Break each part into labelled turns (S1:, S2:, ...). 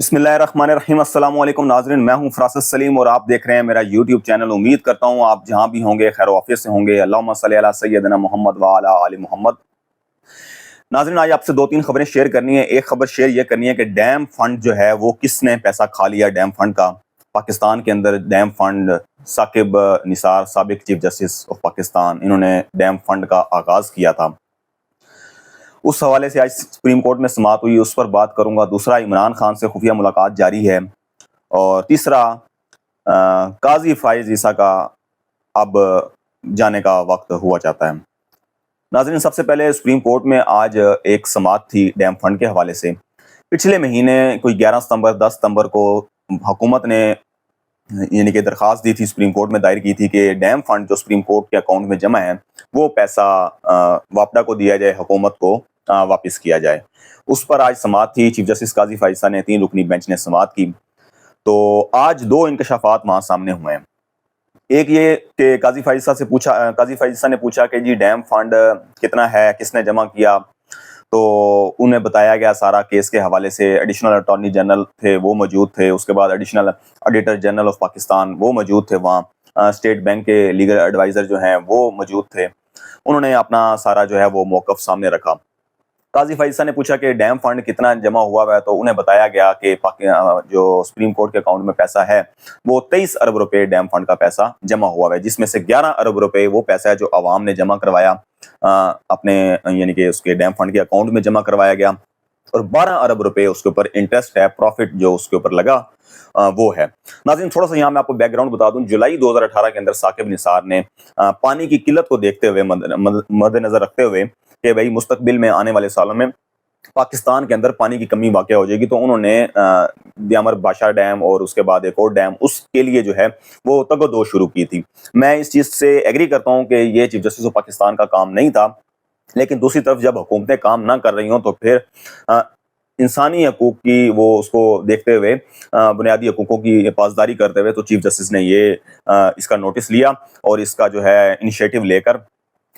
S1: بسم اللہ الرحمن الرحیم۔ السلام علیکم ناظرین، میں ہوں فراست سلیم اور آپ دیکھ رہے ہیں میرا یوٹیوب چینل۔ امید کرتا ہوں آپ جہاں بھی ہوں گے خیر و عافیت سے ہوں گے۔ اللہم صلی علی سیدنا محمد وعلی آل محمد۔ ناظرین، آج آپ سے دو تین خبریں شیئر کرنی ہے۔ ایک خبر شیئر یہ کرنی ہے کہ ڈیم فنڈ جو ہے وہ کس نے پیسہ کھا لیا ڈیم فنڈ کا۔ پاکستان کے اندر ڈیم فنڈ، ثاقب نثار سابق چیف جسٹس آف پاکستان، انہوں نے ڈیم فنڈ کا آغاز کیا تھا۔ اس حوالے سے آج سپریم کورٹ میں سماعت ہوئی، اس پر بات کروں گا۔ دوسرا، عمران خان سے خفیہ ملاقات جاری ہے۔ اور تیسرا، قاضی فائز عیسیٰ کا اب جانے کا وقت ہوا چاہتا ہے۔ ناظرین، سب سے پہلے سپریم کورٹ میں آج ایک سماعت تھی ڈیم فنڈ کے حوالے سے۔ پچھلے مہینے کوئی 11 ستمبر 10 ستمبر کو حکومت نے یعنی کہ درخواست دی تھی، سپریم کورٹ میں دائر کی تھی کہ ڈیم فنڈ جو سپریم کورٹ کے اکاؤنٹ میں جمع ہے وہ پیسہ واپڈا کو دیا جائے، حکومت کو واپس کیا جائے۔ اس پر آج سماعت تھی، چیف جسٹس قاضی فائز عیسیٰ نے 3 رکنی بینچ نے سماعت کی۔ تو آج 2 انکشافات وہاں سامنے ہوئے ہیں۔ ایک یہ کہ قاضی فائز عیسیٰ نے پوچھا کہ جی ڈیم فنڈ کتنا ہے، کس نے جمع کیا، تو انہیں بتایا گیا سارا کیس کے حوالے سے۔ ایڈیشنل اٹارنی جنرل تھے، وہ موجود تھے، اس کے بعد additional auditor general of Pakistan وہ موجود تھے وہاں، اسٹیٹ بینک کے لیگل ایڈوائزر جو ہیں وہ موجود تھے۔ انہوں نے اپنا سارا جو ہے وہ موقف سامنے رکھا۔ قاضی فائز عیسیٰ نے پوچھا کہ ڈیم فنڈ کتنا جمع ہوا ہے، تو انہیں بتایا گیا کہ جو سپریم کورٹ کے اکاؤنٹ میں پیسہ ہے وہ 23 ارب روپے ڈیم فنڈ کا پیسہ جمع ہوا ہے، جس میں سے 11 ارب روپے وہ پیسہ ہے جو عوام نے جمع کروایا اپنے یعنی کہ اس کے ڈیم فنڈ کے اکاؤنٹ میں جمع کروایا گیا، اور 12 ارب روپے اس کے اوپر انٹرسٹ ہے، پروفٹ جو اس کے اوپر لگا وہ ہے۔ ناظرین، تھوڑا سا یہاں میں آپ کو بیک گراؤنڈ بتا دوں۔ جولائی 2018 کے اندر ثاقب نثار نے پانی کی قلت کو دیکھتے ہوئے، مد نظر رکھتے ہوئے کہ بھائی مستقبل میں آنے والے سالوں میں پاکستان کے اندر پانی کی کمی واقع ہو جائے گی، تو انہوں نے دیامر بادشاہ ڈیم اور اس کے بعد ایک اور ڈیم، اس کے لیے جو ہے وہ تگ و دو شروع کی تھی۔ میں اس چیز سے ایگری کرتا ہوں کہ یہ چیف جسٹس آف پاکستان کا کام نہیں تھا، لیکن دوسری طرف جب حکومتیں کام نہ کر رہی ہوں تو پھر انسانی حقوق کی وہ اس کو دیکھتے ہوئے، بنیادی حقوقوں کی پاسداری کرتے ہوئے، تو چیف جسٹس نے یہ اس کا نوٹس لیا اور اس کا جو ہے انیشیٹو لے کر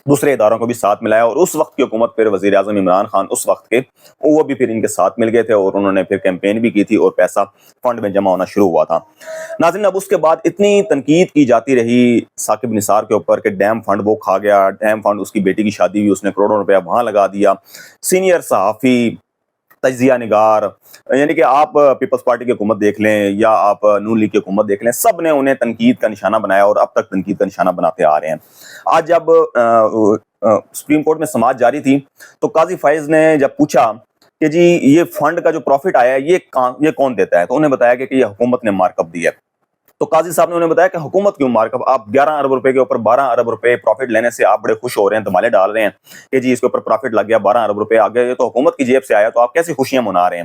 S1: دوسرے اداروں کو بھی ساتھ ملایا، اور اس وقت کی حکومت پھر وزیر اعظم عمران خان اس وقت کے وہ بھی پھر ان کے ساتھ مل گئے تھے، اور انہوں نے پھر کیمپین بھی کی تھی اور پیسہ فنڈ میں جمع ہونا شروع ہوا تھا۔ ناظرین، اب اس کے بعد اتنی تنقید کی جاتی رہی ثاقب نثار کے اوپر کہ ڈیم فنڈ وہ کھا گیا، ڈیم فنڈ اس کی بیٹی کی شادی ہوئی، اس نے کروڑوں روپیہ وہاں لگا دیا۔ سینئر صحافی، تجزیہ نگار، یعنی کہ آپ پیپلز پارٹی کی حکومت دیکھ لیں یا آپ نون لیگ کی حکومت دیکھ لیں، سب نے انہیں تنقید کا نشانہ بنایا اور اب تک تنقید کا نشانہ بناتے آ رہے ہیں۔ آج جب سپریم کورٹ میں سماعت جاری تھی تو قاضی فائز نے جب پوچھا کہ جی یہ فنڈ کا جو پروفٹ آیا ہے یہ کون دیتا ہے، تو انہیں بتایا کہ یہ حکومت نے مارک اپ دیا ہے۔ تو قاضی صاحب نے انہیں بتایا کہ حکومت کیوں مارک اپ، آپ 11 ارب روپے کے اوپر 12 ارب روپے پروفٹ لینے سے آپ بڑے خوش ہو رہے ہیں، دھمالے ڈال رہے ہیں کہ جی اس کے اوپر پروفٹ لگ گیا، 12 ارب روپے آ گئے، یہ تو حکومت کی جیب سے آیا، تو آپ کیسی خوشیاں منا رہے ہیں۔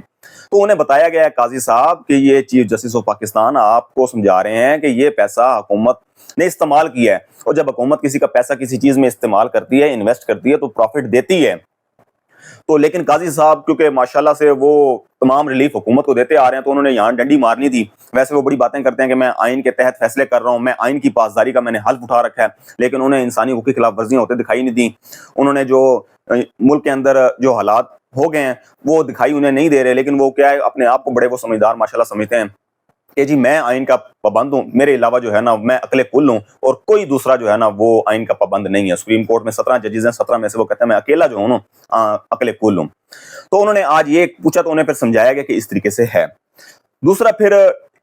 S1: تو انہیں بتایا گیا ہے قاضی صاحب کہ یہ چیف جسٹس آف پاکستان آپ کو سمجھا رہے ہیں کہ یہ پیسہ حکومت نے استعمال کیا ہے، اور جب حکومت کسی کا پیسہ کسی چیز میں استعمال کرتی ہے، انویسٹ کرتی ہے، تو پروفٹ دیتی ہے۔ تو لیکن قاضی صاحب کیونکہ ماشاءاللہ سے وہ تمام ریلیف حکومت کو دیتے آ رہے ہیں، تو انہوں نے یہاں ڈنڈی مارنی تھی۔ ویسے وہ بڑی باتیں کرتے ہیں کہ میں آئین کے تحت فیصلے کر رہا ہوں، میں آئین کی پاسداری کا میں نے حلف اٹھا رکھا ہے، لیکن انہیں انسانی حقوق کی خلاف ورزیاں ہوتے دکھائی نہیں دیں۔ انہوں نے جو ملک کے اندر جو حالات ہو گئے ہیں وہ دکھائی انہیں نہیں دے رہے، لیکن وہ کیا ہے اپنے آپ کو بڑے وہ سمجھدار ماشاءاللہ سمجھتے ہیں کہ جی میں آئین کا پابند ہوں، میرے علاوہ جو ہے نا میں عقل کل ہوں، اور کوئی دوسرا جو ہے نا وہ آئین کا پابند نہیں ہے۔ سپریم کورٹ میں 17 ججز ہیں، 17 میں سے وہ کہتے ہیں میں اکیلا جو ہوں نا عقل کل ہوں۔ تو انہوں نے آج یہ پوچھا تو انہیں پھر سمجھایا گیا کہ اس طریقے سے ہے۔ دوسرا پھر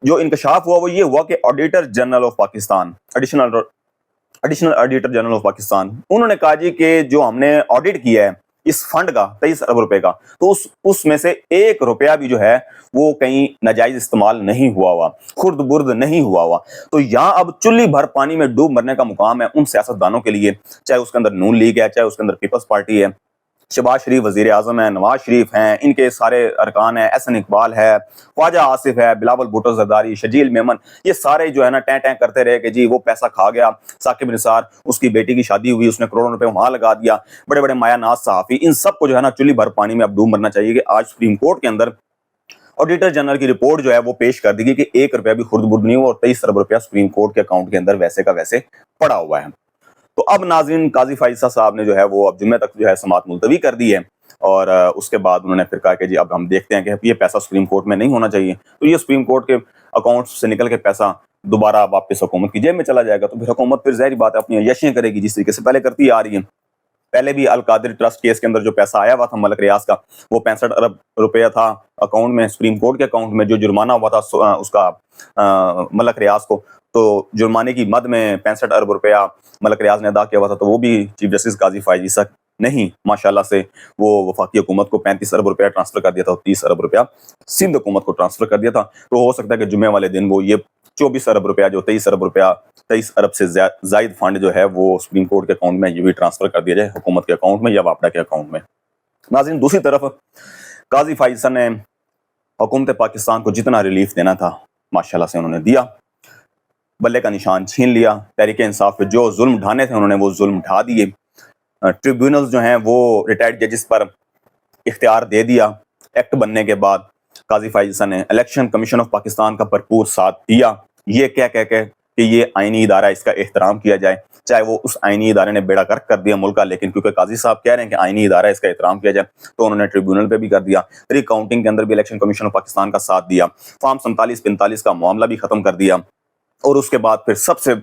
S1: جو انکشاف ہوا وہ یہ ہوا کہ auditor general of Pakistan, additional auditor general of Pakistan, انہوں نے کہا جی کہ جو ہم نے آڈٹ کیا ہے اس فنڈ کا 23 ارب روپے کا، تو اس میں سے 1 روپیہ بھی جو ہے وہ کہیں ناجائز استعمال نہیں ہوا، خرد برد نہیں ہوا۔ تو یہاں اب چلی بھر پانی میں ڈوب مرنے کا مقام ہے ان سیاستدانوں کے لیے، چاہے اس کے اندر نون لیگ ہے، چاہے اس کے اندر پیپلز پارٹی ہے، شہباز شریف وزیر اعظم ہیں، نواز شریف ہیں، ان کے سارے ارکان ہیں، احسن اقبال ہے، خواجہ آصف ہے، بلاول بھٹو زرداری، شجیل میمن، یہ سارے جو ہے نا ٹیں ٹیں کرتے رہے کہ جی وہ پیسہ کھا گیا ثاقب نثار، اس کی بیٹی کی شادی ہوئی، اس نے کروڑوں روپے وہاں لگا دیا، بڑے بڑے مایا ناز صحافی، ان سب کو جو ہے نا چلی بھر پانی میں اب ڈوب مرنا چاہیے کہ آج سپریم کورٹ کے اندر آڈیٹر جنرل کی رپورٹ جو ہے وہ پیش کر دی گئی کہ 1 روپیہ بھی خرد برد نہیں ہوا، اور 23 ارب روپیہ سپریم کورٹ کے اکاؤنٹ کے اندر ویسے کا ویسے پڑا ہوا ہے۔ تو اب ناظرین قاضی فائز عیسیٰ صاحب نے جو ہے وہ اب جمعہ تک جو ہے سماعت ملتوی کر دی ہے، اور اس کے بعد انہوں نے پھر کہا کہ جی اب ہم دیکھتے ہیں کہ یہ پیسہ سپریم کورٹ میں نہیں ہونا چاہیے، تو یہ سپریم کورٹ کے اکاؤنٹ سے نکل کے پیسہ دوبارہ واپس حکومت کی جیب میں چلا جائے گا، تو پھر حکومت پھر ظاہری بات ہے اپنی عیاشیاں کرے گی جس طریقے سے پہلے کرتی آ رہی ہے۔ پہلے بھی القادری ٹرسٹ کیس کے اندر جو پیسہ آیا ہوا تھا ملک ریاض کا، وہ 65 ارب روپیہ تھا اکاؤنٹ میں، سپریم کورٹ کے اکاؤنٹ میں، جو جرمانہ ہوا تھا اس کا ملک ریاض کو، تو جرمانے کی مد میں 65 ارب روپیہ ملک ریاض نے ادا کیا ہوا تھا، تو وہ بھی چیف جسٹس قاضی فائز عیسیٰ نہیں ماشاءاللہ سے وہ وفاقی حکومت کو 35 ارب روپیہ ٹرانسفر کر دیا تھا، 30 ارب روپیہ سندھ حکومت کو ٹرانسفر کر دیا تھا۔ تو ہو سکتا ہے کہ جمعے والے دن وہ یہ 24 ارب روپیہ جو 23 ارب سے زائد فنڈ جو ہے وہ سپریم کورٹ کے اکاؤنٹ میں یہ بھی ٹرانسفر کر دیا جائے، حکومت کے اکاؤنٹ میں یا واپڈا کے اکاؤنٹ میں۔ ناظرین، دوسری طرف قاضی فائز عیسیٰ نے حکومت پاکستان کو جتنا ریلیف دینا تھا ماشاءاللہ سے انہوں نے دیا، بلے کا نشان چھین لیا۔ تحریک انصاف پہ جو ظلم ڈھانے تھے انہوں نے وہ ظلم ڈھا دیے۔ ٹریبیونلز جو ہیں وہ ریٹائرڈ ججز پر اختیار دے دیا۔ ایکٹ بننے کے بعد قاضی فائز عیسیٰ نے الیکشن کمیشن آف پاکستان کا بھرپور ساتھ دیا، یہ کہہ کہ یہ آئینی ادارہ، اس کا احترام کیا جائے، چاہے وہ اس آئینی ادارے نے بیڑا غرق کر دیا ملک کا، لیکن کیونکہ قاضی صاحب کہہ رہے ہیں کہ آئینی ادارہ اس کا احترام کیا جائے، تو انہوں نے ٹریبیونل پہ بھی کر دیا۔ ری کاؤنٹنگ کے اندر بھی الیکشن کمیشن آف پاکستان کا ساتھ دیا، فارم 47-45 کا معاملہ بھی ختم کر دیا، اور اس کے بعد پھر سب سے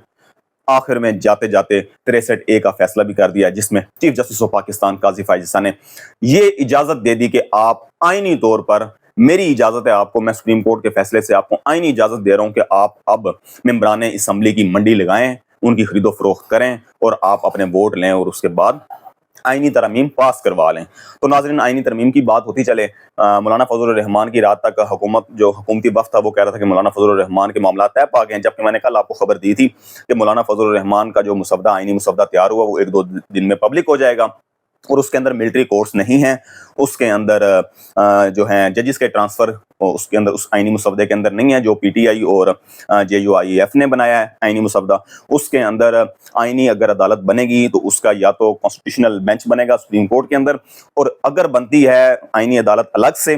S1: آخر میں جاتے جاتے 63A کا فیصلہ بھی کر دیا، جس میں چیف جسٹس آف پاکستان قاضی فائز عیسیٰ نے یہ اجازت دے دی کہ آپ آئینی طور پر، میری اجازت ہے آپ کو، میں سپریم کورٹ کے فیصلے سے آپ کو آئینی اجازت دے رہا ہوں کہ آپ اب ممبران اسمبلی کی منڈی لگائیں، ان کی خرید و فروخت کریں، اور آپ اپنے ووٹ لیں، اور اس کے بعد آئینی ترمیم پاس کروا لیں۔ تو ناظرین، آئینی ترمیم کی بات ہوتی چلے، مولانا فضل الرحمان کی رات تک حکومتی وفد تھا وہ کہہ رہا تھا کہ مولانا فضل الرحمان کے معاملات طے پا گئے ہیں، جبکہ میں نے کل آپ کو خبر دی تھی کہ مولانا فضل الرحمان کا جو مسودہ، آئینی مسودہ تیار ہوا، وہ 1-2 دن میں پبلک ہو جائے گا، اور اس کے اندر ملٹری کورٹس نہیں ہیں، اس کے اندر جو ہیں ججز کے ٹرانسفر اس کے اندر، اس آئینی مسودے کے اندر نہیں ہے جو PTI اور JUIF نے بنایا ہے آئینی مسودہ۔ اس کے اندر آئینی اگر عدالت بنے گی تو اس کا یا تو کانسٹیٹیوشنل بینچ بنے گا سپریم کورٹ کے اندر، اور اگر بنتی ہے آئینی عدالت الگ سے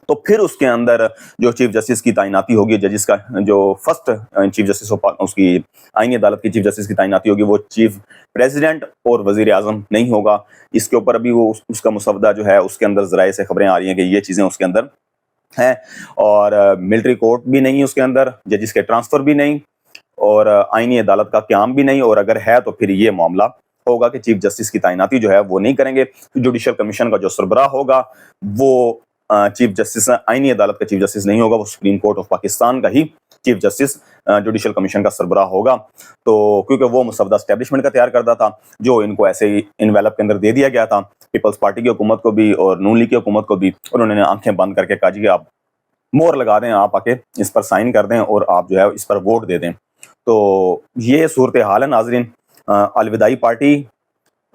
S1: تو پھر اس کے اندر جو چیف جسٹس کی تعیناتی ہوگی، ججز کا جو فرسٹ چیف جسٹس اس کی آئینی عدالت کی چیف جسٹس کی تعیناتی ہوگی، وہ چیف پریزیڈنٹ اور وزیر اعظم نہیں ہوگا۔ اس کے اوپر ابھی وہ اس کا مسودہ جو ہے اس کے اندر ذرائع سے خبریں آ رہی ہیں کہ یہ چیزیں اس کے اندر ہیں، اور ملٹری کورٹ بھی نہیں اس کے اندر، ججز کے ٹرانسفر بھی نہیں، اور آئینی عدالت کا قیام بھی نہیں، اور اگر ہے تو پھر یہ معاملہ ہوگا کہ چیف جسٹس کی تعیناتی جو ہے وہ نہیں کریں گے۔ جوڈیشل کمیشن کا جو سربراہ ہوگا وہ چیف جسٹس، آئینی عدالت کا چیف جسٹس نہیں ہوگا، وہ سپریم کورٹ آف پاکستان کا ہی چیف جسٹس جوڈیشل کمیشن کا سربراہ ہوگا۔ تو کیونکہ وہ مسودہ اسٹیبلشمنٹ کا تیار کرتا تھا، جو ان کو ایسے ہی انویلپ کے اندر دے دیا گیا تھا، پیپلز پارٹی کی حکومت کو بھی اور نون لیگ کی حکومت کو بھی، اور انہوں نے آنکھیں بند کر کے کہا جی آپ مور لگا دیں، آپ آ کے اس پر سائن کر دیں، اور آپ جو ہے اس پر ووٹ دے دیں۔ تو یہ صورتحال ہے ناظرین۔ الوداعی پارٹی،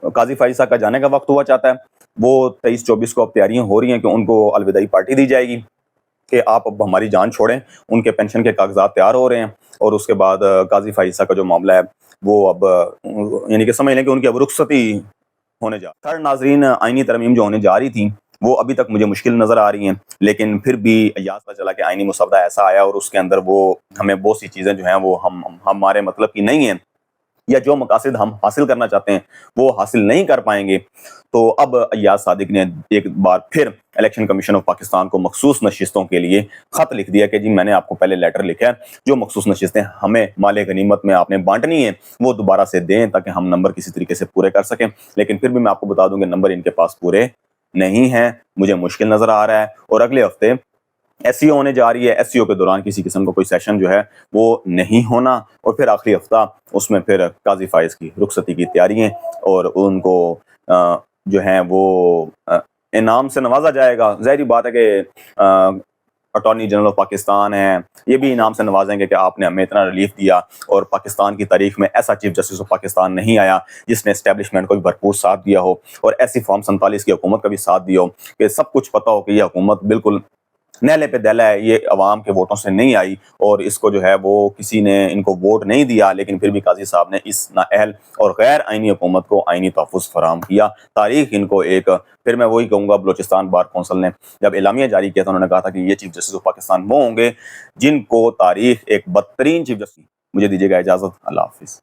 S1: قاضی فائز عیسیٰ کا جانے کا وقت ہوا چاہتا ہے، وہ 23-24 کو اب تیاریاں ہو رہی ہیں کہ ان کو الوداعی پارٹی دی جائے گی کہ آپ اب ہماری جان چھوڑیں، ان کے پینشن کے کاغذات تیار ہو رہے ہیں، اور اس کے بعد قاضی فائز عیسیٰ کا جو معاملہ ہے وہ اب یعنی کہ سمجھ لیں کہ ان کی اب رخصتی ہونے جا رہی ہے۔ ناظرین، آئینی ترمیم جو ہونے جا رہی تھی وہ ابھی تک مجھے مشکل نظر آ رہی ہیں، لیکن پھر بھی یاد پتہ چلا کہ آئینی مسودہ ایسا آیا اور اس کے اندر وہ ہمیں بہت سی چیزیں جو ہیں وہ ہمارے مطلب کی نہیں ہیں، یا جو مقاصد ہم حاصل کرنا چاہتے ہیں وہ حاصل نہیں کر پائیں گے۔ تو اب ایاز صادق نے ایک بار پھر الیکشن کمیشن آف پاکستان کو مخصوص نشستوں کے لیے خط لکھ دیا کہ جی میں نے آپ کو پہلے لیٹر لکھا ہے، جو مخصوص نشستیں ہمیں مال غنیمت میں آپ نے بانٹنی ہیں وہ دوبارہ سے دیں تاکہ ہم نمبر کسی طریقے سے پورے کر سکیں۔ لیکن پھر بھی میں آپ کو بتا دوں کہ نمبر ان کے پاس پورے نہیں ہیں، مجھے مشکل نظر آ رہا ہے، اور اگلے ہفتے SCO ہونے جا رہی ہے، SCO کے دوران کسی قسم کا کوئی سیشن جو ہے وہ نہیں ہونا، اور پھر آخری ہفتہ اس میں پھر قاضی فائز کی رخصتی کی تیاریاں، اور ان کو جو ہیں وہ انعام سے نوازا جائے گا۔ ظاہری بات ہے کہ اٹارنی جنرل آف پاکستان ہیں، یہ بھی انعام سے نوازیں گے کہ آپ نے ہمیں اتنا ریلیف دیا، اور پاکستان کی تاریخ میں ایسا چیف جسٹس آف پاکستان نہیں آیا جس نے اسٹیبلشمنٹ کو بھی بھرپور ساتھ دیا ہو، اور ایسی فارم 47 کی حکومت کا بھی ساتھ دیا ہو کہ سب کچھ پتہ ہو کہ یہ حکومت بالکل نیلے پہ دیلا ہے، یہ عوام کے ووٹوں سے نہیں آئی، اور اس کو جو ہے وہ کسی نے ان کو ووٹ نہیں دیا، لیکن پھر بھی قاضی صاحب نے اس نااہل اور غیر آئینی حکومت کو آئینی تحفظ فراہم کیا۔ تاریخ ان کو ایک، پھر میں وہی کہوں گا، بلوچستان بار کونسل نے جب اعلامیہ جاری کیا تھا انہوں نے کہا تھا کہ یہ چیف جسٹس آف پاکستان وہ ہوں گے جن کو تاریخ ایک بدترین چیف جسٹس۔ مجھے دیجیے گا اجازت، اللہ حافظ۔